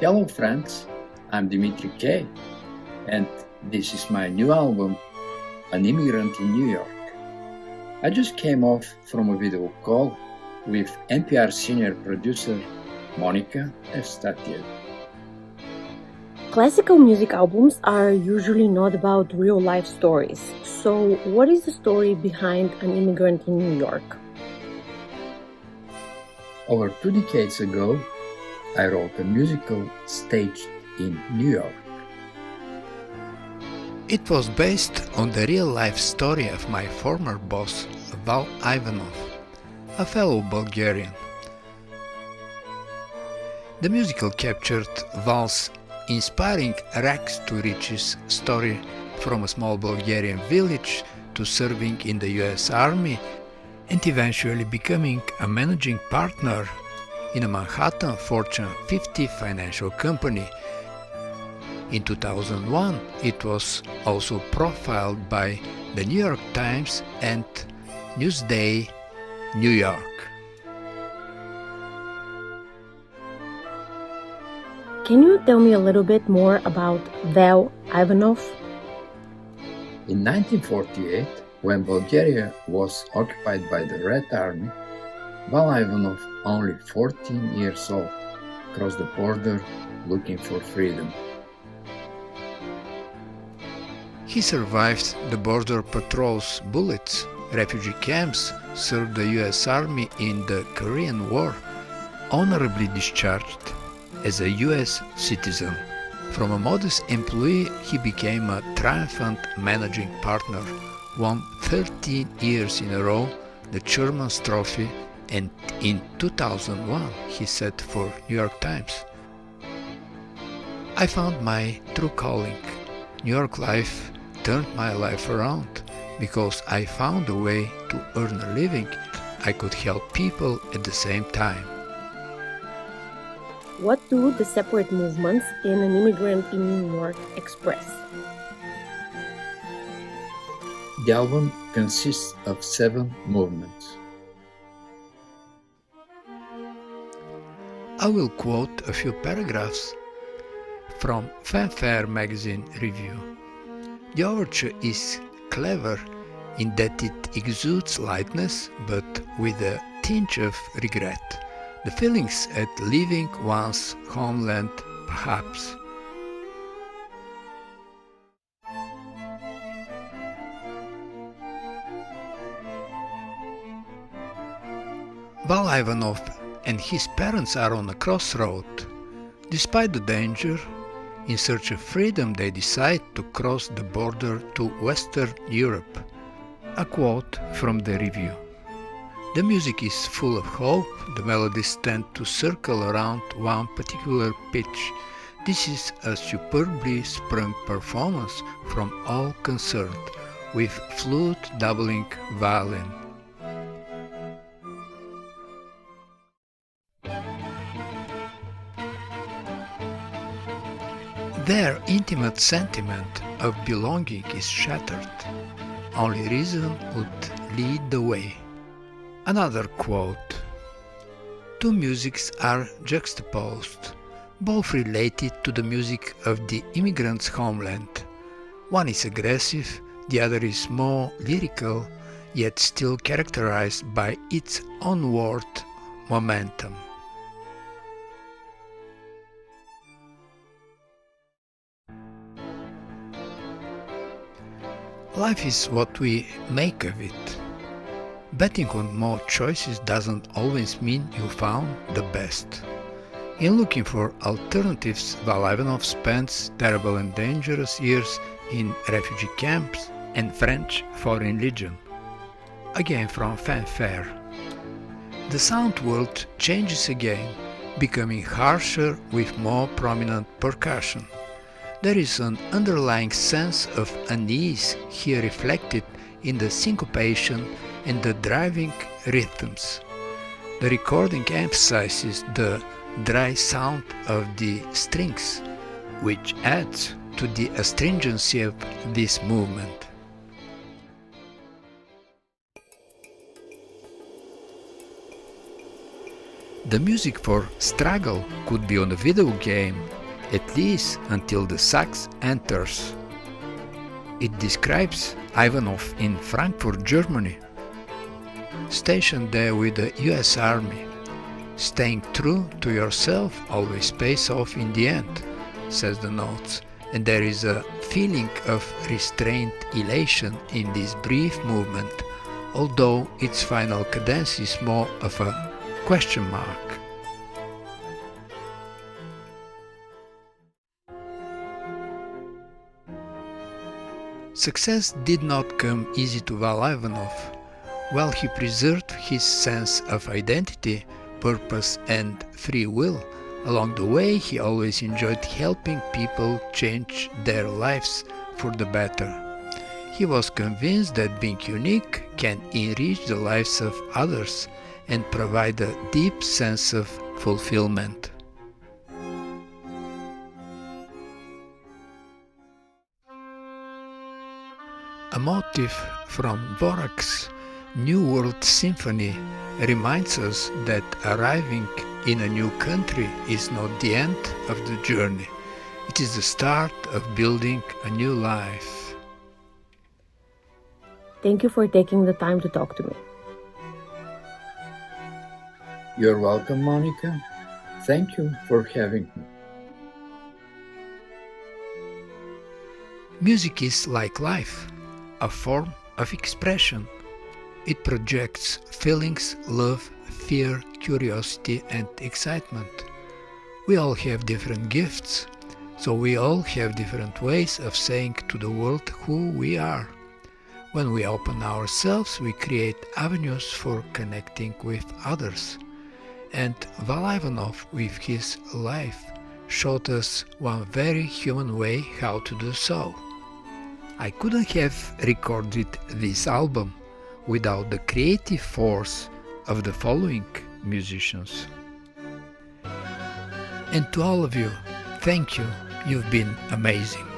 Hello friends, I'm Dimitrov and this is my new album, An Immigrant in New York. I just came off from a video call with NPR senior producer Monica Evstatieva. Classical music albums are usually not about real-life stories. So what is the story behind An Immigrant in New York? Over 2 decades ago, I wrote a musical staged in New York. It was based on the real-life story of my former boss, Val Ivanov, a fellow Bulgarian. The musical captured Val's inspiring rags-to-riches story from a small Bulgarian village to serving in the US Army and eventually becoming a managing partner in a Manhattan Fortune 50 financial company. In 2001, it was also profiled by the New York Times and Newsday, New York. Can you tell me a little bit more about Val Ivanov? In 1948, when Bulgaria was occupied by the Red Army, Val Ivanov, only 14 years old, crossed the border looking for freedom. He survived the border patrol's bullets, refugee camps, served the US Army in the Korean War, honorably discharged as a US citizen. From a modest employee, he became a triumphant managing partner, won 13 years in a row the Chairman's Trophy, and in 2001 he said for New York Times, "I found my true calling. New York life turned my life around because I found a way to earn a living. I could help people at the same time." What do the separate movements in An Immigrant in New York express? The album consists of 7 movements. I will quote a few paragraphs from Fanfare magazine review. The overture is clever in that it exudes lightness but with a tinge of regret, the feelings at leaving one's homeland perhaps. Val Ivanov and his parents are on a crossroad. Despite the danger, in search of freedom they decide to cross the border to Western Europe. A quote from the review. "The music is full of hope, the melodies tend to circle around one particular pitch. This is a superbly sprung performance from all concerned, with flute doubling violin." Their intimate sentiment of belonging is shattered. Only reason would lead the way. Another quote. "Two musics are juxtaposed, both related to the music of the immigrant's homeland. One is aggressive, the other is more lyrical, yet still characterized by its onward momentum." Life is what we make of it. Betting on more choices doesn't always mean you found the best. In looking for alternatives, Val Ivanov spends terrible and dangerous years in refugee camps and French Foreign Legion. Again from Fanfare. The sound world changes again, becoming harsher with more prominent percussion. There is an underlying sense of unease here reflected in the syncopation and the driving rhythms. The recording emphasizes the dry sound of the strings, which adds to the astringency of this movement. The music for Struggle could be on a video game at least until the sax enters. It describes Ivanov in Frankfurt, Germany, stationed there with the US Army. Staying true to yourself always pays off in the end, says the notes, and there is a feeling of restrained elation in this brief movement, although its final cadence is more of a question mark. Success did not come easy to Val Ivanov. While he preserved his sense of identity, purpose and free will, along the way he always enjoyed helping people change their lives for the better. He was convinced that being unique can enrich the lives of others and provide a deep sense of fulfillment. A motif from Dvorak's New World Symphony reminds us that arriving in a new country is not the end of the journey. It is the start of building a new life. Thank you for taking the time to talk to me. You're welcome, Monica. Thank you for having me. Music is like life, a form of expression. It projects feelings, love, fear, curiosity, and excitement. We all have different gifts, so we all have different ways of saying to the world who we are. When we open ourselves, we create avenues for connecting with others. And Val Ivanov, with his life, showed us one very human way how to do so. I couldn't have recorded this album without the creative force of the following musicians. And to all of you, thank you, you've been amazing.